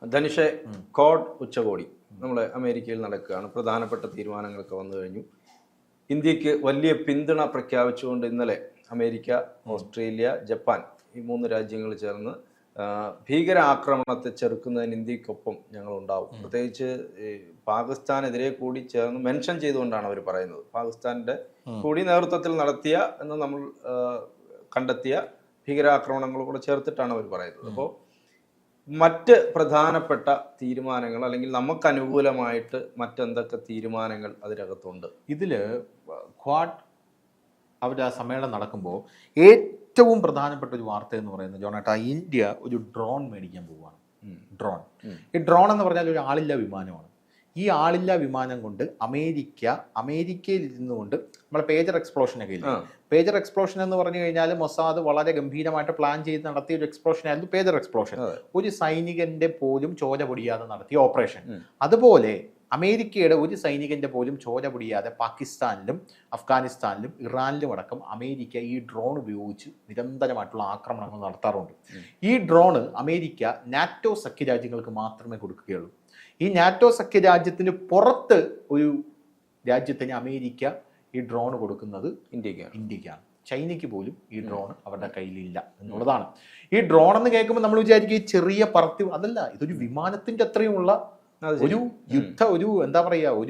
ധനുഷെ, code ഉച്ചകോടി നമ്മൾ അമേരിക്കയിൽ നടക്കുകയാണ്. പ്രധാനപ്പെട്ട തീരുമാനങ്ങളൊക്കെ വന്നു കഴിഞ്ഞു. ഇന്ത്യക്ക് വലിയ പിന്തുണ പ്രഖ്യാപിച്ചുകൊണ്ട് ഇന്നലെ അമേരിക്ക, ഓസ്ട്രേലിയ, ജപ്പാൻ ഈ 3 രാജ്യങ്ങൾ ചേർന്ന് ഭീകരാക്രമണത്തെ ചെറുക്കുന്നതിന് ഇന്ത്യക്കൊപ്പം ഞങ്ങളുണ്ടാവും. പ്രത്യേകിച്ച് പാകിസ്ഥാനെതിരെ കൂടി ചേർന്ന് മെൻഷൻ ചെയ്തുകൊണ്ടാണ് അവർ പറയുന്നത്. പാകിസ്ഥാൻ്റെ കൂടി നേതൃത്വത്തിൽ നടത്തിയ എന്ന് നമ്മൾ കണ്ടെത്തിയ ഭീകരാക്രമണങ്ങൾ കൂടെ ചേർത്തിട്ടാണ് അവർ പറയുന്നത്. അപ്പോൾ മറ്റ് പ്രധാനപ്പെട്ട തീരുമാനങ്ങൾ അല്ലെങ്കിൽ നമുക്ക് അനുകൂലമായിട്ട് മറ്റെന്തൊക്കെ തീരുമാനങ്ങൾ അതിനകത്തുണ്ട്? ഇതിൽ ക്വാഡ് അവരുടെ ആ സമ്മേളനം നടക്കുമ്പോൾ ഏറ്റവും പ്രധാനപ്പെട്ട ഒരു വാർത്ത എന്ന് പറയുന്നത് ജോണേട്ടാ, ഇന്ത്യ ഒരു ഡ്രോൺ മേടിക്കാൻ പോവുകയാണ്. ഈ ഡ്രോൺ എന്ന് പറഞ്ഞാൽ ഒരു ആളില്ലാ വിമാനമാണ്. ഈ ആളില്ലാ വിമാനം കൊണ്ട് അമേരിക്കയിൽ ഇരുന്നുകൊണ്ട് നമ്മളെ പേജർ എക്സ്പ്ലോഷനൊക്കെ ഇല്ല. പേജർ എക്സ്പ്ലോഷൻ എന്ന് പറഞ്ഞു കഴിഞ്ഞാൽ മൊസാദ് വളരെ ഗംഭീരമായിട്ട് പ്ലാൻ ചെയ്ത് നടത്തിയ ഒരു എക്സ്പ്ലോഷൻ ആയിരുന്നു പേജർ എക്സ്പ്ലോഷൻ. ഒരു സൈനികന്റെ പോലും ചോര പൊടിയാതെ നടത്തിയ ഓപ്പറേഷൻ. അതുപോലെ അമേരിക്കയുടെ ഒരു സൈനികന്റെ പോലും ചോര പൊടിയാതെ പാകിസ്ഥാനിലും അഫ്ഗാനിസ്ഥാനിലും ഇറാനിലും അടക്കം അമേരിക്ക ഈ ഡ്രോൺ ഉപയോഗിച്ച് നിരന്തരമായിട്ടുള്ള ആക്രമണങ്ങൾ നടത്താറുണ്ട്. ഈ ഡ്രോണ് അമേരിക്ക നാറ്റോ സഖ്യരാജ്യങ്ങൾക്ക് മാത്രമേ കൊടുക്കുകയുള്ളൂ. ഈ നാറ്റോ സഖ്യരാജ്യത്തിന് പുറത്ത് ഒരു രാജ്യത്തിന് അമേരിക്ക ഈ ഡ്രോൺ കൊടുക്കുന്നത് ഇന്ത്യക്കാണ്. ചൈനയ്ക്ക് പോലും ഈ ഡ്രോൺ അവരുടെ കയ്യിലില്ല എന്നുള്ളതാണ്. ഈ ഡ്രോൺ എന്ന് കേൾക്കുമ്പോൾ നമ്മൾ വിചാരിക്കും ഈ ചെറിയ പറത്തി, അതല്ല, ഇതൊരു വിമാനത്തിന്റെ അത്രയുമുള്ള ഒരു ഒരു എന്താ പറയുക,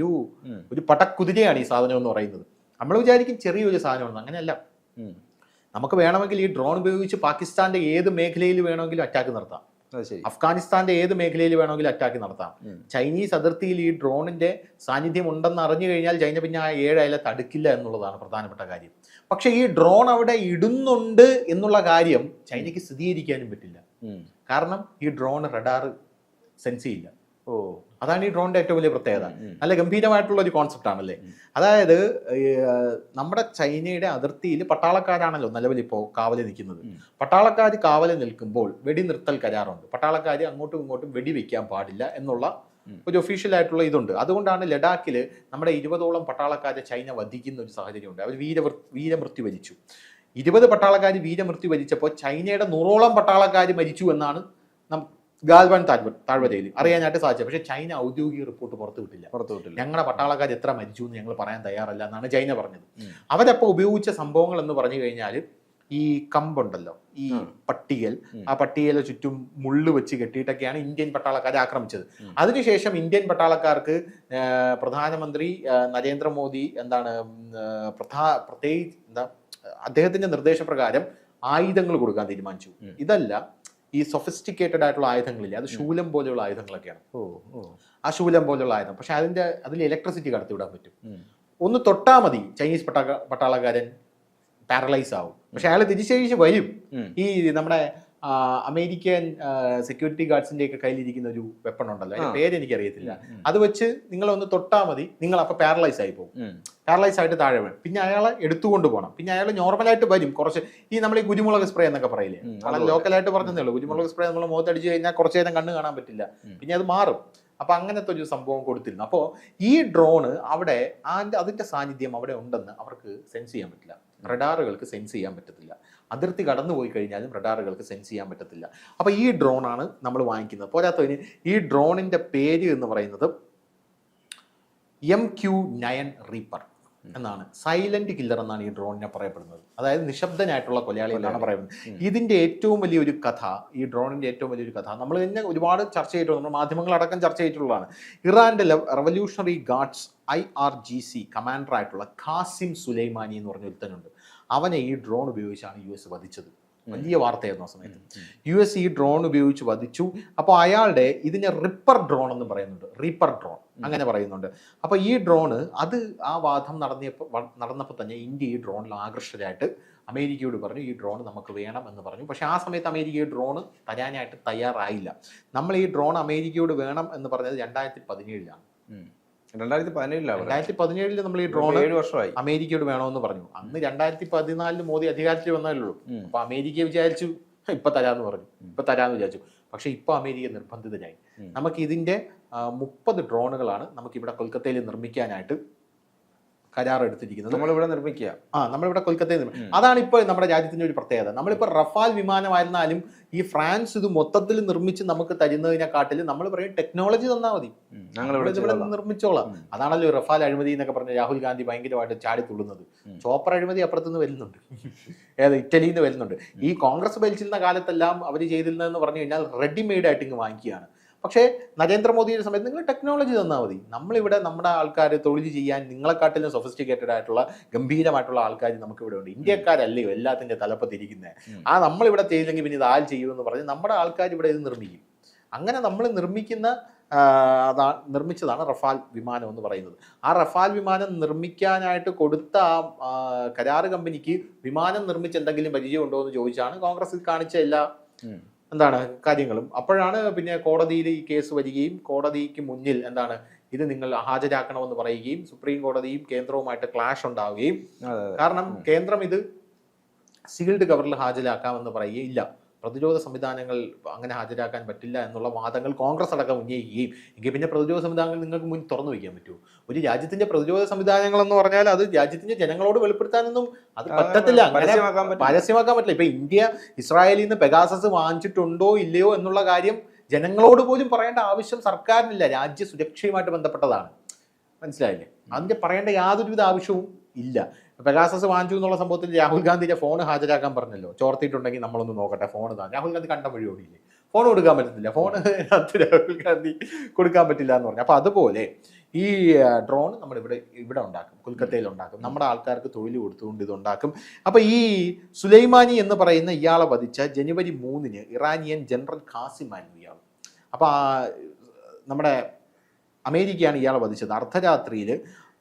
ഒരു പടക്കുതിരയാണ് ഈ സാധനം എന്ന് പറയുന്നത്. നമ്മൾ വിചാരിക്കും ചെറിയൊരു സാധനമാണ്, അങ്ങനെയല്ല. നമുക്ക് വേണമെങ്കിൽ ഈ ഡ്രോൺ ഉപയോഗിച്ച് പാകിസ്ഥാന്റെ ഏത് മേഖലയിൽ വേണമെങ്കിലും അറ്റാക്ക് നടത്താം. അഫ്ഗാനിസ്ഥാന്റെ ഏത് മേഖലയിൽ വേണമെങ്കിലും അറ്റാക്ക് നടത്താം. ചൈനീസ് അതിർത്തിയിൽ ഈ ഡ്രോണിന്റെ സാന്നിധ്യം ഉണ്ടെന്ന് അറിഞ്ഞു കഴിഞ്ഞാൽ ചൈന പിന്നെ ആ 7 അയല തടുക്കില്ല എന്നുള്ളതാണ് പ്രധാനപ്പെട്ട കാര്യം. പക്ഷെ ഈ ഡ്രോൺ അവിടെ ഇടുന്നുണ്ട് എന്നുള്ള കാര്യം ചൈനയ്ക്ക് സ്ഥിരീകരിക്കാനും പറ്റില്ല. കാരണം ഈ ഡ്രോൺ റഡാർ സെൻസ് ചെയ്യില്ല. അതാണ് ഈ ഡ്രോണിന്റെ ഏറ്റവും വലിയ പ്രത്യേകത. നല്ല ഗംഭീരമായിട്ടുള്ള ഒരു കോൺസെപ്റ്റ് ആണല്ലേ. അതായത് നമ്മുടെ ചൈനയുടെ അതിർത്തിയിൽ പട്ടാളക്കാരാണല്ലോ നിലവിൽ ഇപ്പോൾ കാവല് നിൽക്കുന്നത്. പട്ടാളക്കാർ കാവല് നിൽക്കുമ്പോൾ വെടിനിർത്തൽ കരാറുണ്ട്. പട്ടാളക്കാർ അങ്ങോട്ടും ഇങ്ങോട്ടും വെടിവെക്കാൻ പാടില്ല എന്നുള്ള ഒരു ഒഫീഷ്യൽ ആയിട്ടുള്ള ഇതുണ്ട്. അതുകൊണ്ടാണ് ലഡാക്കിൽ നമ്മുടെ 20ഓളം പട്ടാളക്കാരെ ചൈന വധിക്കുന്ന ഒരു സാഹചര്യമുണ്ട്. അവർ വീരമൃത്യു വരിച്ചു. 20 പട്ടാളക്കാർ വീരമൃത്യു വരിച്ചപ്പോൾ ചൈനയുടെ 100ഓളം പട്ടാളക്കാർ മരിച്ചു എന്നാണ് ഗാൽവാൻ താഴ്വരയിൽ അറിയാനായിട്ട് സാധിച്ചത്. പക്ഷേ ചൈന ഔദ്യോഗിക റിപ്പോർട്ട് പുറത്തുവിട്ടില്ല. ഞങ്ങളുടെ പട്ടാളക്കാർ എത്ര മരിച്ചു എന്ന് ഞങ്ങൾ പറയാൻ തയ്യാറല്ല എന്നാണ് ചൈന പറഞ്ഞത്. അവരപ്പോൾ ഉപയോഗിച്ച സംഭവങ്ങൾ എന്ന് പറഞ്ഞു കഴിഞ്ഞാൽ ഈ കമ്പുണ്ടല്ലോ, ഈ പട്ടികൽ, ആ പട്ടികയിലെ ചുറ്റും മുള്ളു വെച്ച് കെട്ടിയിട്ടൊക്കെയാണ് ഇന്ത്യൻ പട്ടാളക്കാരെ ആക്രമിച്ചത്. അതിനുശേഷം ഇന്ത്യൻ പട്ടാളക്കാർക്ക് പ്രധാനമന്ത്രി നരേന്ദ്രമോദി പ്രത്യേകിച്ച് അദ്ദേഹത്തിന്റെ നിർദ്ദേശപ്രകാരം ആയുധങ്ങൾ കൊടുക്കാൻ തീരുമാനിച്ചു. ഇതല്ല, ഈ സൊഫിസ്റ്റിക്കേറ്റഡ് ആയിട്ടുള്ള ആയുധങ്ങളില്ലേ, അത് ശൂലം പോലെയുള്ള ആയുധങ്ങളൊക്കെയാണ്. ആ ശൂലം പോലെയുള്ള ആയുധം. പക്ഷെ അതിൽ ഇലക്ട്രിസിറ്റി കടത്തിവിടാൻ പറ്റും. ഒന്ന് തൊട്ടാ മതി ചൈനീസ് പട്ടാളക്കാരൻ പാരലൈസ് ആവും. പക്ഷെ അയാൾ തിരിച്ചു വരും. ഈ നമ്മുടെ അമേരിക്കൻ സെക്യൂരിറ്റി ഗാർഡ്സിന്റെ ഒക്കെ കയ്യിലിരിക്കുന്ന ഒരു വെപ്പൺ ഉണ്ടല്ലോ, അതിന്റെ പേര് എനിക്കറിയത്തില്ല. അത് വെച്ച് നിങ്ങളൊന്ന് തൊട്ടാ മതി, നിങ്ങൾ അപ്പൊ പാരലൈസ് ആയി പോകും. പാരലൈസ് ആയിട്ട് താഴെ വീഴും. പിന്നെ അയാളെ എടുത്തുകൊണ്ട് പോകണം. പിന്നെ അയാൾ നോർമലായിട്ട് വരും. കുറച്ച് ഈ നമ്മൾ ഈ കുരുമുളക് സ്പ്രേ എന്നൊക്കെ പറയില്ലേ, അയാൾ ലോക്കലായിട്ട് പറഞ്ഞതേ ഉള്ളൂ. കുരുമുളക് സ്പ്രേ നമ്മൾ മുഖത്തടിച്ചു കഴിഞ്ഞാൽ കുറച്ചു നേരം കണ്ണ് കാണാൻ പറ്റില്ല, പിന്നെ അത് മാറും. അപ്പൊ അങ്ങനത്തെ ഒരു സംഭവം കൊടുത്തിരുന്നു. അപ്പോൾ ഈ ഡ്രോണ് അവിടെ അതിന്റെ സാന്നിധ്യം അവിടെ ഉണ്ടെന്ന് അവർക്ക് സെൻസ് ചെയ്യാൻ പറ്റില്ല. റഡാറുകൾക്ക് സെൻസ് ചെയ്യാൻ പറ്റത്തില്ല. അതിർത്തി കടന്നു പോയി കഴിഞ്ഞാലും റഡാറുകൾക്ക് സെൻസ് ചെയ്യാൻ പറ്റത്തില്ല. അപ്പോൾ ഈ ഡ്രോണാണ് നമ്മൾ വാങ്ങിക്കുന്നത്. പോരാത്തതിന് ഈ ഡ്രോണിന്റെ പേര് എന്ന് പറയുന്നത് MQ-9 റീപ്പർ എന്നാണ്. സൈലന്റ് കില്ലർ എന്നാണ് ഈ ഡ്രോണിനെ പറയപ്പെടുന്നത്. അതായത് നിശബ്ദനായിട്ടുള്ള കൊലയാളി എന്നാണ് പറയുന്നത്. ഇതിന്റെ ഏറ്റവും വലിയൊരു കഥ, ഈ ഡ്രോണിന്റെ ഏറ്റവും വലിയൊരു കഥ നമ്മൾ തന്നെ ഒരുപാട് ചർച്ച ചെയ്തിട്ടുള്ള, നമ്മൾ മാധ്യമങ്ങളടക്കം ചർച്ച ചെയ്തിട്ടുള്ളതാണ്. ഇറാന്റെ റവല്യൂഷണറി ഗാർഡ്സ് IRGC കമാൻഡർ ആയിട്ടുള്ള ഖാസിം സുലൈമാനി എന്ന് പറഞ്ഞ ഒരുത്തനുണ്ട്. അവനെ ഈ ഡ്രോൺ ഉപയോഗിച്ചാണ് US വധിച്ചത്. വലിയ വാർത്തയായിരുന്നു ആ സമയത്ത്. US ഈ ഡ്രോൺ ഉപയോഗിച്ച് വധിച്ചു. അപ്പോൾ അയാളുടെ ഇതിനെ റിപ്പർ ഡ്രോൺ എന്ന് പറയുന്നുണ്ട്, റീപ്പർ ഡ്രോൺ അങ്ങനെ പറയുന്നുണ്ട്. അപ്പോൾ ഈ ഡ്രോണ് ആ വാദം നടന്നപ്പോൾ തന്നെ ഇന്ത്യ ഈ ഡ്രോണിൽ ആകർഷകരായിട്ട് അമേരിക്കയോട് പറഞ്ഞു ഈ ഡ്രോൺ നമുക്ക് വേണം എന്ന് പറഞ്ഞു. പക്ഷെ ആ സമയത്ത് അമേരിക്ക ഈ ഡ്രോൺ തരാനായിട്ട് തയ്യാറായില്ല. നമ്മൾ ഈ ഡ്രോൺ അമേരിക്കയോട് വേണം എന്ന് പറഞ്ഞത് 2017 2017 നമ്മൾ ഈ ഡ്രോൺ അമേരിക്കയോട് വേണമെന്ന് പറഞ്ഞു. അന്ന് 2014 മോദി അധികാരത്തിൽ വന്നല്ലോ. അപ്പൊ അമേരിക്ക വിചാരിച്ചു ഇപ്പൊ തരാന്ന് പറഞ്ഞു, ഇപ്പൊ തരാന്ന് വിചാരിച്ചു. പക്ഷെ ഇപ്പൊ അമേരിക്ക നിർബന്ധിതരായി. നമുക്ക് ഇതിന്റെ 30 ഡ്രോണുകളാണ് നമുക്ക് ഇവിടെ കൊൽക്കത്തയിൽ നിർമ്മിക്കാനായിട്ട് കരാർ എടുത്തിരിക്കുന്നത്. നമ്മളിവിടെ നിർമ്മിക്കുക. നമ്മളിവിടെ കൊൽക്കത്തയിൽ നിന്ന്. അതാണ് ഇപ്പോൾ നമ്മുടെ രാജ്യത്തിന്റെ ഒരു പ്രത്യേകത. നമ്മളിപ്പോൾ റഫാൽ വിമാനമായിരുന്നാലും ഈ ഫ്രാൻസ് ഇത് മൊത്തത്തിൽ നിർമ്മിച്ച് നമുക്ക് തരുന്നതിനെക്കാട്ടിലും നമ്മൾ പറയും ടെക്നോളജി തന്നാൽ മതി, ഇവിടെ നിർമ്മിച്ചോളാം. അതാണല്ലോ റഫാൽ അഴിമതി എന്നൊക്കെ പറഞ്ഞ രാഹുൽ ഗാന്ധി ഭയങ്കരമായിട്ട് ചാടിത്തുള്ളുന്നത്. ചോപ്പർ അഴിമതി അപ്പുറത്തുനിന്ന് വരുന്നുണ്ട്, ഇറ്റലിയിൽ നിന്ന് വരുന്നുണ്ട്. ഈ കോൺഗ്രസ് ഭരിച്ചിരുന്ന കാലത്തെല്ലാം അവർ ചെയ്തിരുന്നതെന്ന് പറഞ്ഞു കഴിഞ്ഞാൽ റെഡിമെയ്ഡ് ആയിട്ട് ഇങ്ങ് വാങ്ങിക്കുകയാണ്. പക്ഷേ നരേന്ദ്രമോദിയുടെ സമയത്ത് നിങ്ങൾ ടെക്നോളജി തന്നാൽ മതി, നമ്മളിവിടെ നമ്മുടെ ആൾക്കാർ തൊഴിൽ ചെയ്യാൻ നിങ്ങളെക്കാട്ടിലും സൊഫിസ്റ്റിക്കേറ്റഡ് ആയിട്ടുള്ള ഗംഭീരമായിട്ടുള്ള ആൾക്കാർ നമുക്കിവിടെ ഉണ്ട്. ഇന്ത്യക്കാരല്ലയോ എല്ലാത്തിൻ്റെ തലപ്പത്തിരിക്കുന്നത്. നമ്മളിവിടെ ചെയ്തില്ലെങ്കിൽ പിന്നെ ഇത് ആൾ ചെയ്യുമെന്ന് പറഞ്ഞ് നമ്മുടെ ആൾക്കാർ ഇവിടെ ഇത് നിർമ്മിക്കും. അങ്ങനെ നമ്മൾ നിർമ്മിച്ചതാണ് റഫാൽ വിമാനം എന്ന് പറയുന്നത്. ആ റഫാൽ വിമാനം നിർമ്മിക്കാനായിട്ട് കൊടുത്ത ആ കരാറ് കമ്പനിക്ക് വിമാനം നിർമ്മിച്ച് എന്തെങ്കിലും പരിചയമുണ്ടോ എന്ന് ചോദിച്ചാണ് കോൺഗ്രസ് കാണിച്ച എല്ലാ കാര്യങ്ങളും. അപ്പോഴാണ് പിന്നെ കോടതിയിൽ ഈ കേസ് വരികയും കോടതിക്ക് മുന്നിൽ ഇത് നിങ്ങൾ ഹാജരാക്കണമെന്ന് പറയുകയും സുപ്രീം കോടതിയും കേന്ദ്രവുമായിട്ട് ക്ലാഷ് ഉണ്ടാവുകയും, കാരണം കേന്ദ്രം ഇത് സീൽഡ് കവറിൽ ഹാജരാക്കാമെന്ന് പറയുകയില്ല, പ്രതിരോധ സംവിധാനങ്ങൾ അങ്ങനെ ഹാജരാക്കാൻ പറ്റില്ല എന്നുള്ള വാദങ്ങൾ കോൺഗ്രസ് അടക്കം ഉന്നയിക്കുകയും, എങ്കിൽ പിന്നെ പ്രതിരോധ സംവിധാനങ്ങൾ നിങ്ങൾക്ക് മുന്നിൽ തുറന്നു വയ്ക്കാൻ പറ്റുമോ? ഒരു രാജ്യത്തിന്റെ പ്രതിരോധ സംവിധാനങ്ങൾ എന്ന് പറഞ്ഞാൽ അത് രാജ്യത്തിന്റെ ജനങ്ങളോട് വെളിപ്പെടുത്താനൊന്നും അത് പറ്റത്തില്ല, പരസ്യമാക്കാൻ പറ്റില്ല. ഇപ്പൊ ഇന്ത്യ ഇസ്രായേലിൽ നിന്ന് പെഗാസസ് വാങ്ങിച്ചിട്ടുണ്ടോ ഇല്ലയോ എന്നുള്ള കാര്യം ജനങ്ങളോട് പോലും പറയേണ്ട ആവശ്യം സർക്കാരിനില്ല. രാജ്യ സുരക്ഷയുമായിട്ട് ബന്ധപ്പെട്ടതാണ്, മനസ്സിലായില്ലേ? അതിന്റെ പറയേണ്ട യാതൊരുവിധ ആവശ്യവും ഇല്ല. പെഗാസസ് വാങ്ങിച്ചു എന്നുള്ള സംഭവത്തിൽ രാഹുൽ ഗാന്ധിയുടെ ഫോൺ ഹാജരാക്കാൻ പറഞ്ഞല്ലോ, ചോർത്തിയിട്ടുണ്ടെങ്കിൽ നമ്മളൊന്ന് നോക്കട്ടെ, ഫോൺ താൻ. രാഹുൽ ഗാന്ധി കണ്ട വഴി ഓടിയില്ലേ, ഫോൺ കൊടുക്കാൻ പറ്റത്തില്ല, ഫോൺ രാഹുൽ ഗാന്ധി കൊടുക്കാൻ പറ്റില്ല എന്ന് പറഞ്ഞു. അപ്പൊ അതുപോലെ ഈ ഡ്രോൺ ഇവിടെ ഉണ്ടാക്കും, കൊൽക്കത്തയിൽ ഉണ്ടാക്കും, നമ്മുടെ ആൾക്കാർക്ക് തൊഴിൽ കൊടുത്തുകൊണ്ട് ഇത് ഉണ്ടാക്കും. അപ്പൊ ഈ സുലൈമാനി എന്ന് പറയുന്ന ഇയാളെ വധിച്ച ജനുവരി 3 ഇറാനിയൻ ജനറൽ ഖാസിം ആയിരുന്നു ഇയാൾ. അപ്പൊ നമ്മുടെ അമേരിക്കയാണ് ഇയാളെ വധിച്ചത്. അർദ്ധരാത്രിയിൽ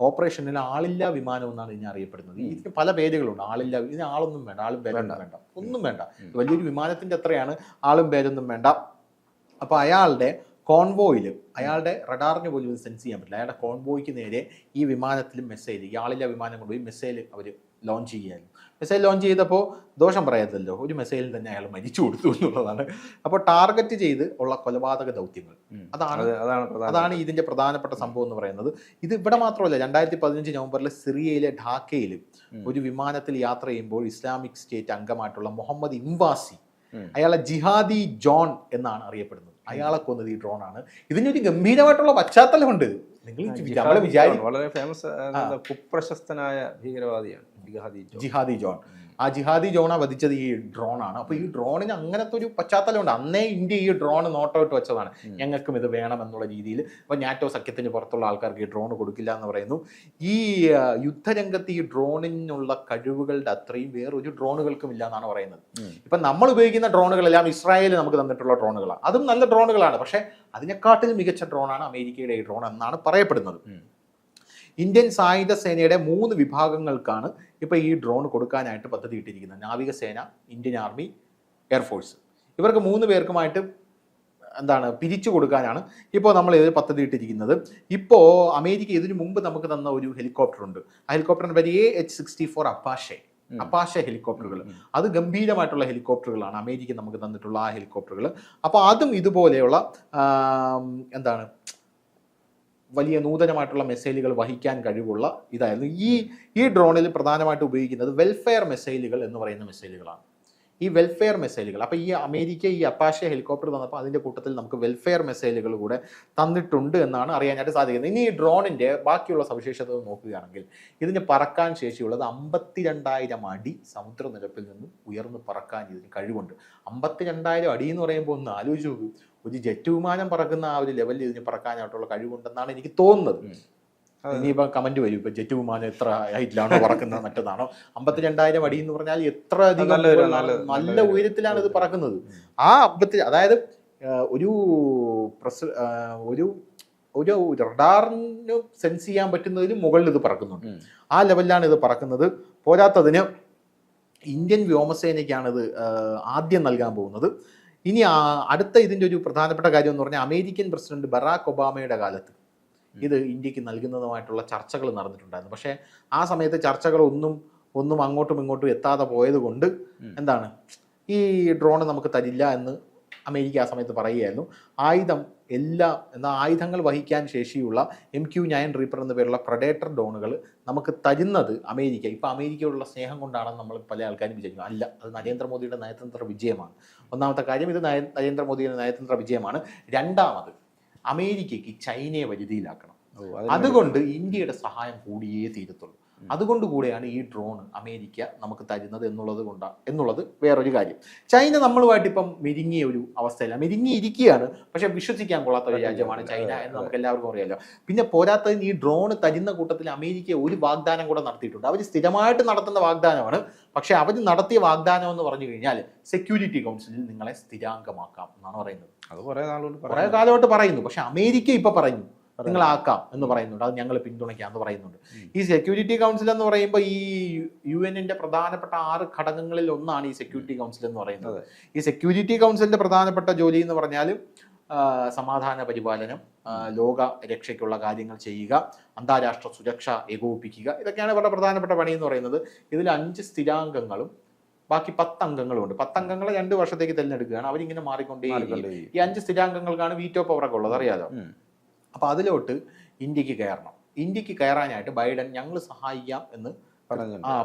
ഓപ്പറേഷനിൽ ആളില്ലാ വിമാനം എന്നാണ് ഇതിനെ അറിയപ്പെടുന്നത്. ഇതിന് പല പേരുകളുണ്ട്. ഇതിന് ആളൊന്നും വേണ്ട, ആളും പേരൊന്നും വേണ്ട, ഒന്നും വേണ്ട. വലിയൊരു വിമാനത്തിന്റെ അത്രയാണ്, ആളും പേരൊന്നും വേണ്ട. അപ്പൊ അയാളുടെ കോൺവോയിൽ, അയാളുടെ റഡാറിന് പോലും ഇത് സെൻസ് ചെയ്യാൻ പറ്റില്ല. അയാളുടെ കോൺവോയ്ക്ക് നേരെ ഈ വിമാനത്തിൽ മിസൈൽ, ഇയാളില്ലാ വിമാനം കൊണ്ടുപോയി മിസൈൽ അവർ ലോഞ്ച് ചെയ്യായിരുന്നു. മിസൈൽ ലോഞ്ച് ചെയ്തപ്പോൾ ദോഷം പറയാത്തല്ലോ, ഒരു മിസൈലിൽ തന്നെ അയാൾ മരിച്ചു കൊടുത്തു എന്നുള്ളതാണ്. അപ്പോൾ ടാർഗറ്റ് ചെയ്ത് ഉള്ള കൊലപാതക ദൗത്യങ്ങൾ, അതാണ് ഇതിന്റെ പ്രധാനപ്പെട്ട സംഭവം എന്ന് പറയുന്നത്. ഇത് ഇവിടെ മാത്രമല്ല, 2015 നവംബറിൽ സിറിയയിലെ ഢാക്കയിൽ ഒരു വിമാനത്തിൽ യാത്ര ചെയ്യുമ്പോൾ ഇസ്ലാമിക് സ്റ്റേറ്റ് അംഗമായിട്ടുള്ള മുഹമ്മദ് ഇംവാസി, അയാളെ ജിഹാദി ജോൺ എന്നാണ് അറിയപ്പെടുന്നത്, അയാളെ കൊന്നത് ഈ ഡ്രോണാണ്. ഇതിനൊരു ഗംഭീരമായിട്ടുള്ള പശ്ചാത്തലമുണ്ട്. നിങ്ങൾ വളരെ ഫേമസ് കുപ്രശസ്തനായ ഭീകരവാദിയാണ് ജിഹാദി ജോൺ. ആ ജിഹാദി ജോണ വധിച്ചത് ഈ ഡ്രോണാണ്. അപ്പോൾ ഈ ഡ്രോണിന് അങ്ങനത്തെ ഒരു പശ്ചാത്തലമുണ്ട്. അന്നേ ഇന്ത്യ ഈ ഡ്രോൺ നോട്ടൗട്ട് വെച്ചതാണ്, ഞങ്ങൾക്കും ഇത് വേണം എന്നുള്ള രീതിയിൽ. അപ്പോൾ നാറ്റോ സഖ്യത്തിന് പുറത്തുള്ള ആൾക്കാർക്ക് ഈ ഡ്രോൺ കൊടുക്കില്ല എന്ന് പറയുന്നു. ഈ യുദ്ധരംഗത്ത് ഈ ഡ്രോണിനുള്ള കഴിവുകളുടെ അത്രയും വേറൊരു ഡ്രോണുകൾക്കും ഇല്ല എന്നാണ് പറയുന്നത്. ഇപ്പം നമ്മൾ ഉപയോഗിക്കുന്ന ഡ്രോണുകളെല്ലാം ഇസ്രായേൽ നമുക്ക് തന്നിട്ടുള്ള ഡ്രോണുകളാണ്. അതും നല്ല ഡ്രോണുകളാണ്, പക്ഷേ അതിനെക്കാട്ടിലും മികച്ച ഡ്രോണാണ് അമേരിക്കയുടെ ഈ ഡ്രോൺ എന്നാണ് പറയപ്പെടുന്നത്. ഇന്ത്യൻ സായുധ സേനയുടെ 3 വിഭാഗങ്ങൾക്കാണ് ഇപ്പോൾ ഈ ഡ്രോൺ കൊടുക്കാനായിട്ട് പദ്ധതി ഇട്ടിരിക്കുന്നത്. നാവികസേന, ഇന്ത്യൻ ആർമി, എയർഫോഴ്സ്. ഇവർക്ക് 3 പേർക്കുമായിട്ട് പിരിച്ചു കൊടുക്കാനാണ് ഇപ്പോൾ നമ്മൾ ഇതിൽ പദ്ധതി ഇട്ടിരിക്കുന്നത്. ഇപ്പോൾ അമേരിക്ക ഇതിനു മുമ്പ് നമുക്ക് തന്ന ഒരു ഹെലികോപ്റ്റർ ഉണ്ട്. ആ ഹെലികോപ്റ്ററിന്റെ പേര് AH-64 അപ്പാഷെ ഹെലികോപ്റ്ററുകൾ. അത് ഗംഭീരമായിട്ടുള്ള ഹെലികോപ്റ്ററുകളാണ് അമേരിക്ക നമുക്ക് തന്നിട്ടുള്ള ആ ഹെലികോപ്റ്ററുകൾ. അപ്പോൾ അതും ഇതുപോലെയുള്ള വലിയ നൂതനമായിട്ടുള്ള മെസ്സൈലുകൾ വഹിക്കാൻ കഴിവുള്ള ഇതായിരുന്നു. ഈ ഡ്രോണിൽ പ്രധാനമായിട്ട് ഉപയോഗിക്കുന്നത് വെൽഫെയർ മെസ്സൈലുകൾ എന്ന് പറയുന്ന മെസ്സൈലുകളാണ്. ഈ വെൽഫെയർ മെസ്സൈലുകൾ, അപ്പോൾ ഈ അമേരിക്ക ഈ അപ്പാഷെ ഹെലികോപ്റ്റർ തന്നപ്പോൾ അതിൻ്റെ കൂട്ടത്തിൽ നമുക്ക് വെൽഫെയർ മെസ്സൈലുകൾ കൂടെ തന്നിട്ടുണ്ട് എന്നാണ് അറിയാനായിട്ട് സാധിക്കുന്നത്. ഇനി ഈ ഡ്രോണിൻ്റെ ബാക്കിയുള്ള സവിശേഷത നോക്കുകയാണെങ്കിൽ ഇതിന് പറക്കാൻ ശേഷിയുള്ളത് 52,000 അടി സമുദ്രനിരപ്പിൽ നിന്നും ഉയർന്നു പറക്കാൻ ഇതിന് കഴിവുണ്ട്. 52,000 അടി എന്ന് പറയുമ്പോൾ ഒന്ന് ആലോചിച്ച് നോക്കൂ, ഒരു ജെറ്റ് വിമാനം പറക്കുന്ന ആ ഒരു ലെവലിൽ ഇതിന് പറക്കാനായിട്ടുള്ള കഴിവുണ്ടെന്നാണ് എനിക്ക് തോന്നുന്നത്. ഇനിയിപ്പം കമന്റ് വരും, ഇപ്പൊ ജെറ്റ് വിമാനം എത്ര ഹൈറ്റിലാണോ പറക്കുന്നത്, മറ്റേതാണോ. 52,000 അടി എന്ന് പറഞ്ഞാൽ എത്ര അധികം നല്ല ഉയരത്തിലാണ് ഇത് പറക്കുന്നത്. ആ അതായത് ഒരു റഡാറിന് സെൻസ് ചെയ്യാൻ പറ്റുന്നതിന് മുകളിൽ ഇത് പറക്കുന്നുണ്ട്. ആ ലെവലിലാണ് ഇത് പറക്കുന്നത്. പോരാത്തതിന് ഇന്ത്യൻ വ്യോമസേനയ്ക്കാണ് ഇത് ആദ്യം നൽകാൻ പോകുന്നത്. ഇനി അടുത്ത ഇതിൻ്റെ ഒരു പ്രധാനപ്പെട്ട കാര്യം എന്ന് പറഞ്ഞാൽ അമേരിക്കൻ പ്രസിഡന്റ് ബറാക് ഒബാമയുടെ കാലത്ത് ഇത് ഇന്ത്യക്ക് നൽകുന്നതുമായിട്ടുള്ള ചർച്ചകൾ നടന്നിട്ടുണ്ടായിരുന്നു. പക്ഷേ ആ സമയത്ത് ചർച്ചകളൊന്നും അങ്ങോട്ടും ഇങ്ങോട്ടും എത്താതെ പോയത് കൊണ്ട് ഈ ഡ്രോൺ നമുക്ക് തരില്ല എന്ന് അമേരിക്ക ആ സമയത്ത് പറയുകയായിരുന്നു, ആയുധങ്ങൾ വഹിക്കാൻ ശേഷിയുള്ള MQ-9 റീപ്പർ എന്ന പേരുള്ള പ്രഡേറ്റർ ഡ്രോണുകൾ നമുക്ക് തരുന്നത് അമേരിക്ക. ഇപ്പം അമേരിക്കയോടുള്ള സ്നേഹം കൊണ്ടാണെന്ന് നമ്മൾ പല ആൾക്കാരും വിചാരിക്കും. അല്ല, അത് നരേന്ദ്രമോദിയുടെ നയതന്ത്ര വിജയമാണ്. ഒന്നാമത്തെ കാര്യം, ഇത് നരേന്ദ്രമോദിയുടെ നയതന്ത്ര വിജയമാണ്. രണ്ടാമത്, അമേരിക്കയ്ക്ക് ചൈനയെ വരുതിയിലാക്കണം. അതുകൊണ്ട് ഇന്ത്യയുടെ സഹായം കൂടിയേ തീരത്തുള്ളൂ. അതുകൊണ്ട് കൂടെയാണ് ഈ ഡ്രോൺ അമേരിക്ക നമുക്ക് തരുന്നത് എന്നുള്ളത് വേറൊരു കാര്യം. ചൈന നമ്മളുമായിട്ട് ഇപ്പം മെരുങ്ങിയ ഒരു അവസ്ഥയില്ല, മെരുങ്ങിയിരിക്കുകയാണ്. പക്ഷെ വിശ്വസിക്കാൻ കൊള്ളാത്ത ഒരു രാജ്യമാണ് ചൈന എന്ന് നമുക്ക് എല്ലാവർക്കും അറിയാമല്ലോ. പിന്നെ പോരാത്തതിന് ഈ ഡ്രോൺ തരുന്ന കൂട്ടത്തിൽ അമേരിക്ക ഒരു വാഗ്ദാനം കൂടെ നടത്തിയിട്ടുണ്ട്. അവർ സ്ഥിരമായിട്ട് നടത്തുന്ന വാഗ്ദാനമാണ്. പക്ഷെ അവർ നടത്തിയ വാഗ്ദാനം എന്ന് പറഞ്ഞു കഴിഞ്ഞാൽ സെക്യൂരിറ്റി കൗൺസിലിൽ നിങ്ങളെ സ്ഥിരാംഗമാക്കാം എന്നാണ് പറയുന്നത്. അത് കുറേ കാലമായിട്ട് പറയുന്നു. പക്ഷെ അമേരിക്ക ഇപ്പൊ പറയുന്നു നിങ്ങളാക്കാം എന്ന് പറയുന്നുണ്ട്. അത് ഞങ്ങൾ പിന്തുണയ്ക്കാം എന്ന് പറയുന്നുണ്ട്. ഈ സെക്യൂരിറ്റി കൗൺസിൽ എന്ന് പറയുമ്പോൾ ഈ UN-ന്റെ പ്രധാനപ്പെട്ട 6 ഘടകങ്ങളിൽ ഒന്നാണ് ഈ സെക്യൂരിറ്റി കൗൺസിൽ എന്ന് പറയുന്നത്. ഈ സെക്യൂരിറ്റി കൗൺസിലിന്റെ പ്രധാനപ്പെട്ട ജോലി എന്ന് പറഞ്ഞാൽ സമാധാന പരിപാലനം, ലോക രക്ഷയ്ക്കുള്ള കാര്യങ്ങൾ ചെയ്യുക, അന്താരാഷ്ട്ര സുരക്ഷ ഏകോപിപ്പിക്കുക, ഇതൊക്കെയാണ് ഇവരുടെ പ്രധാനപ്പെട്ട പണി എന്ന് പറയുന്നത്. ഇതിൽ 5 സ്ഥിരാംഗങ്ങളും ബാക്കി 10 അംഗങ്ങളും ഉണ്ട്. 10 അംഗങ്ങളെ 2 വർഷത്തേക്ക് തിരഞ്ഞെടുക്കുകയാണ്. അവരിങ്ങനെ മാറിക്കൊണ്ടേ. ഈ 5 സ്ഥിരാംഗങ്ങൾക്കാണ് വീറ്റോ പവറൊക്കെ ഉള്ളത്, അറിയാലോ. അപ്പോൾ അതിലോട്ട് ഇന്ത്യക്ക് കയറണം. ഇന്ത്യക്ക് കയറാനായിട്ട് ബൈഡൻ ഞങ്ങൾ സഹായിക്കാം എന്ന്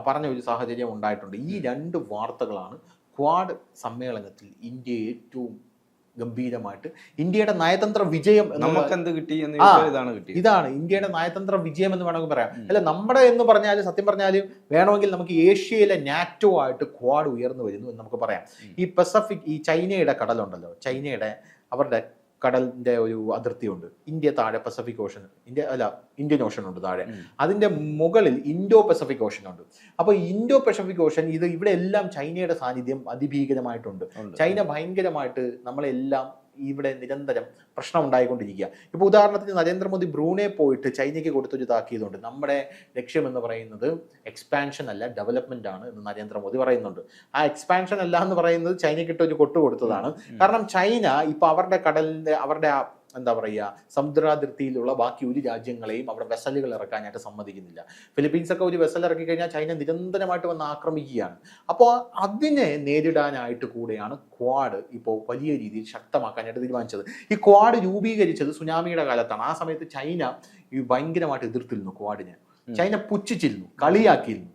പറഞ്ഞ ഒരു സാഹചര്യം ഉണ്ടായിട്ടുണ്ട്. ഈ 2 വാർത്തകളാണ് ക്വാഡ് സമ്മേളനത്തിൽ ഇന്ത്യ ഏറ്റവും ഗംഭീരമായിട്ട് ഇന്ത്യയുടെ നയതന്ത്ര വിജയം ഇതാണ് ഇന്ത്യയുടെ നയതന്ത്ര വിജയം എന്ന് വേണമെങ്കിൽ പറയാം. അല്ല, നമ്മുടെ എന്ന് പറഞ്ഞാൽ സത്യം പറഞ്ഞാൽ വേണമെങ്കിൽ നമുക്ക് ഏഷ്യയിലെ നാറ്റോ ആയിട്ട് ക്വാഡ് ഉയർന്നു വരുന്നു എന്ന് നമുക്ക് പറയാം. ഈ പസഫിക്, ഈ ചൈനയുടെ കടലുണ്ടല്ലോ, അവരുടെ കടലിന്റെ ഒരു അതിർത്തിയുണ്ട്. ഇന്ത്യ താഴെ പസഫിക് ഓഷൻ, ഇന്ത്യൻ ഓഷൻ ഉണ്ട് താഴെ. അതിന്റെ മുകളിൽ ഇൻഡോ പസഫിക് ഓഷൻ ഉണ്ട്. അപ്പോൾ ഇൻഡോ പസഫിക് ഓഷൻ ഇവിടെ എല്ലാം ചൈനയുടെ സാന്നിധ്യം അതിഭീകരമായിട്ടുണ്ട്. ചൈന ഭയങ്കരമായിട്ട് നമ്മളെല്ലാം ഇവിടെ നിരന്തരം പ്രശ്നം ഉണ്ടായിക്കൊണ്ടിരിക്കുക. ഇപ്പോൾ ഉദാഹരണത്തിന് നരേന്ദ്രമോദി ബ്രൂണെ പോയിട്ട് ചൈനയ്ക്ക് കൊടുത്തൊരു താക്കീതുണ്ട്. നമ്മുടെ ലക്ഷ്യം എന്ന് പറയുന്നത് എക്സ്പാൻഷൻ അല്ല, ഡെവലപ്മെന്റ് ആണ് എന്ന് നരേന്ദ്രമോദി പറയുന്നുണ്ട്. ആ എക്സ്പാൻഷൻ അല്ല എന്ന് പറയുന്നത് ചൈനയ്ക്കിട്ട് ഒരു കൊട്ടു കൊടുത്തതാണ്. കാരണം ചൈന ഇപ്പൊ അവരുടെ കടലിന്റെ, അവരുടെ എന്താ പറയുക, സമുദ്രാതിർത്തിയിലുള്ള ബാക്കി ഒരു രാജ്യങ്ങളെയും അവിടെ വെസലുകൾ ഇറക്കാനായിട്ട് സമ്മതിക്കുന്നില്ല. ഫിലിപ്പീൻസ് ഒക്കെ ഒരു വെസൽ ഇറക്കി കഴിഞ്ഞാൽ ചൈന നിരന്തരമായിട്ട് വന്ന് ആക്രമിക്കുകയാണ്. അപ്പോൾ അതിനെ നേരിടാനായിട്ട് കൂടെയാണ് ക്വാഡ് ഇപ്പോൾ വലിയ രീതിയിൽ ശക്തമാക്കാനായിട്ട് തീരുമാനിച്ചത്. ഈ ക്വാഡ് രൂപീകരിച്ചത് സുനാമിയുടെ കാലത്താണ്. ആ സമയത്ത് ചൈന ഭയങ്കരമായിട്ട് എതിർത്തിരുന്നു ക്വാഡിനെ. ചൈന പുച്ഛിച്ചിരുന്നു, കളിയാക്കിയിരുന്നു,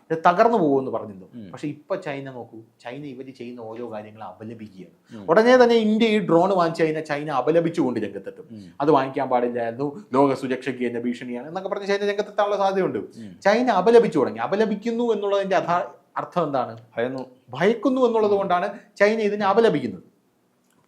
ഇത് തകർന്നു പോകുമെന്ന് പറഞ്ഞിരുന്നു. പക്ഷെ ഇപ്പൊ ചൈന നോക്കൂ, ചൈന ഇവർ ചെയ്യുന്ന ഓരോ കാര്യങ്ങളും അപലപിക്കുകയാണ്. ഉടനെ തന്നെ ഇന്ത്യ ഈ ഡ്രോൺ വാങ്ങിച്ചു കഴിഞ്ഞാൽ ചൈന അപലപിച്ചുകൊണ്ട് രംഗത്തെത്തും. അത് വാങ്ങിക്കാൻ പാടില്ലായിരുന്നു, ലോക സുരക്ഷയ്ക്ക് എന്നെ ഭീഷണിയാണ് എന്നൊക്കെ പറഞ്ഞ് ചൈന രംഗത്തെത്താനുള്ള സാധ്യതയുണ്ട്. ചൈന അപലപിച്ചു തുടങ്ങി. അപലപിക്കുന്നു എന്നുള്ളതിന്റെ അർത്ഥം എന്താണ്? ഭയക്കുന്നു എന്നുള്ളത് കൊണ്ടാണ് ചൈന ഇതിനെ അപലപിക്കുന്നത്.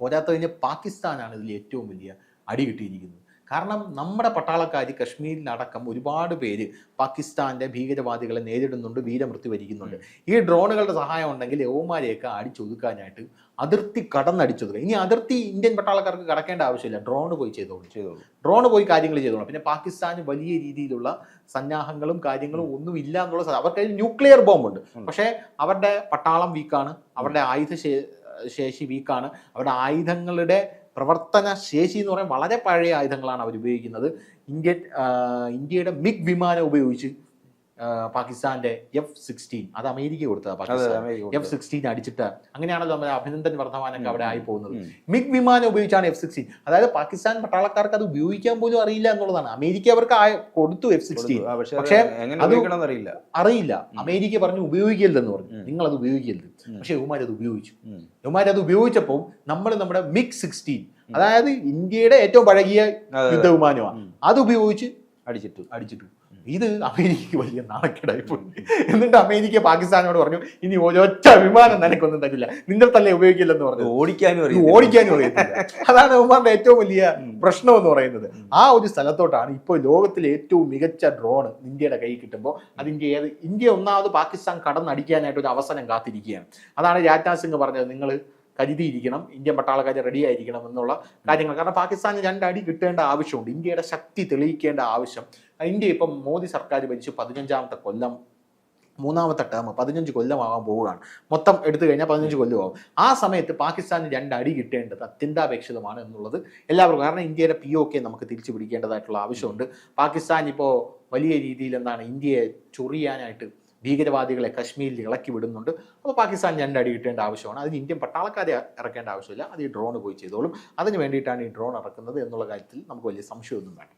പോരാത്തതിന് പാകിസ്ഥാനാണ് ഇതിൽ ഏറ്റവും വലിയ അടി കിട്ടിയിരിക്കുന്നത്. കാരണം നമ്മുടെ പട്ടാളക്കാർ കശ്മീരിലടക്കം ഒരുപാട് പേര് പാകിസ്ഥാന്റെ ഭീകരവാദികളെ നേരിടുന്നുണ്ട്, വീരമൃത്യു വരിക്കുന്നുണ്ട്. ഈ ഡ്രോണുകളുടെ സഹായം ഉണ്ടെങ്കിൽ യവന്മാരെയൊക്കെ അടിച്ചൊതുക്കാനായിട്ട് അതിർത്തി കടന്നടിച്ചൊതുക്കുക. ഇനി അതിർത്തി ഇന്ത്യൻ പട്ടാളക്കാർക്ക് കടക്കേണ്ട ആവശ്യമില്ല, ഡ്രോൺ പോയി ചെയ്തോളൂ. ഡ്രോൺ പോയി കാര്യങ്ങൾ ചെയ്തോളൂ. പിന്നെ പാകിസ്ഥാന് വലിയ രീതിയിലുള്ള സന്നാഹങ്ങളും കാര്യങ്ങളും ഒന്നും ഇല്ല എന്നുള്ള, അവർക്ക് ന്യൂക്ലിയർ ബോംബുണ്ട്, പക്ഷേ അവരുടെ പട്ടാളം വീക്കാണ്, അവരുടെ ആയുധ ശേഷി വീക്കാണ്, അവരുടെ ആയുധങ്ങളുടെ പ്രവർത്തന ശേഷി എന്ന് പറയാൻ വളരെ പഴയ ആയുധങ്ങളാണ് അവർ ഉപയോഗിക്കുന്നത്. ഇന്ത്യയുടെ മിഗ് വിമാനം ഉപയോഗിച്ച് പാകിസ്ഥാന്റെ F-16, അത് അമേരിക്ക കൊടുത്തതാണ്. പാകിസ്ഥാൻ F-16 അടിച്ചിട്ട് അങ്ങനെയാണല്ലോ നമ്മുടെ അഭിനന്ദൻ വർദ്ധമാനൊക്കെ അവിടെ ആയി പോകുന്നത്. മിഗ് വിമാനം ഉപയോഗിച്ചാണ് F-16. അതായത് പാകിസ്ഥാൻ പട്ടാളക്കാർക്ക് അത് ഉപയോഗിക്കാൻ പോലും അറിയില്ല എന്നുള്ളതാണ്. അമേരിക്ക അവർക്ക് കൊടുത്തു F-16, പക്ഷേ അറിയില്ല. അമേരിക്ക പറഞ്ഞു ഉപയോഗിക്കരുതെന്ന് പറഞ്ഞു, നിങ്ങൾ അത് ഉപയോഗിക്കരുത്. പക്ഷെ യവന്മാരത് ഉപയോഗിച്ചു. യവന്മാരത് ഉപയോഗിച്ചപ്പോൾ നമ്മുടെ MiG-16, അതായത് ഇന്ത്യയുടെ ഏറ്റവും പഴകിയ യുദ്ധവിമാനമാണ്, അത് ഉപയോഗിച്ച് അടിച്ചിട്ടു. ഇത് അമേരിക്കക്ക് വലിയ നാണക്കേടായി പോയി. എന്നിട്ട് അമേരിക്ക പാകിസ്ഥാനോട് പറഞ്ഞു, ഇനി ഒരൊറ്റ വിമാനം നിനക്കൊന്നും തരില്ല, നിന്റെ തന്നെ ഉപയോഗിക്കില്ലെന്ന് പറഞ്ഞു. ഓടിക്കാനും അറിയത്തില്ല. അതാണ് ഉമ്മാന്റെ ഏറ്റവും വലിയ പ്രശ്നം എന്ന് പറയുന്നത്. ആ ഒരു സ്ഥലത്തോട്ടാണ് ഇപ്പോൾ ലോകത്തിലെ ഏറ്റവും മികച്ച ഡ്രോൺ ഇന്ത്യയുടെ കൈ കിട്ടുമ്പോൾ ഇന്ത്യ ഒന്നാമത് പാകിസ്ഥാൻ കടന്നടിക്കാനായിട്ട് ഒരു അവസരം കാത്തിരിക്കുകയാണ്. അതാണ് രാജ്നാഥ് സിംഗ് പറഞ്ഞത്, നിങ്ങൾ കരുതിയിരിക്കണം, ഇന്ത്യൻ പട്ടാളക്കാർ റെഡി ആയിരിക്കണം എന്നുള്ള കാര്യങ്ങൾ. കാരണം പാകിസ്ഥാന് 2 അടി കിട്ടേണ്ട ആവശ്യമുണ്ട്, ഇന്ത്യയുടെ ശക്തി തെളിയിക്കേണ്ട ആവശ്യം. ഇന്ത്യ ഇപ്പം മോദി സർക്കാർ ഭരിച്ചു 15ാമത്തെ കൊല്ലം, 3ാമത്തെ ടേം, 15 കൊല്ലമാകാൻ പോവുകയാണ്. മൊത്തം എടുത്തു കഴിഞ്ഞാൽ 15 കൊല്ലമാകും. ആ സമയത്ത് പാകിസ്ഥാന് 2 അടി കിട്ടേണ്ടത് അത്യന്താപേക്ഷിതമാണ് എന്നുള്ളത് എല്ലാവർക്കും. കാരണം ഇന്ത്യയുടെ POK നമുക്ക് തിരിച്ചു പിടിക്കേണ്ടതായിട്ടുള്ള ആവശ്യമുണ്ട്. പാകിസ്ഥാൻ ഇപ്പോൾ വലിയ രീതിയിൽ ഇന്ത്യയെ ചൊറിയാനായിട്ട് ഭീകരവാദികളെ കശ്മീരിൽ ഇളക്കി വിടുന്നുണ്ട്. അപ്പോൾ പാകിസ്ഥാൻ 2 അടി കിട്ടേണ്ട ആവശ്യമാണ്. അതിന് ഇന്ത്യൻ പട്ടാളക്കാരെ ഇറക്കേണ്ട ആവശ്യമില്ല. അത് ഈ ഡ്രോൺ പോയി ചെയ്തോളും. അതിന് വേണ്ടിയിട്ടാണ് ഈ ഡ്രോൺ ഇറക്കുന്നത് എന്നുള്ള കാര്യത്തിൽ നമുക്ക് വലിയ സംശയമൊന്നും വേണ്ട.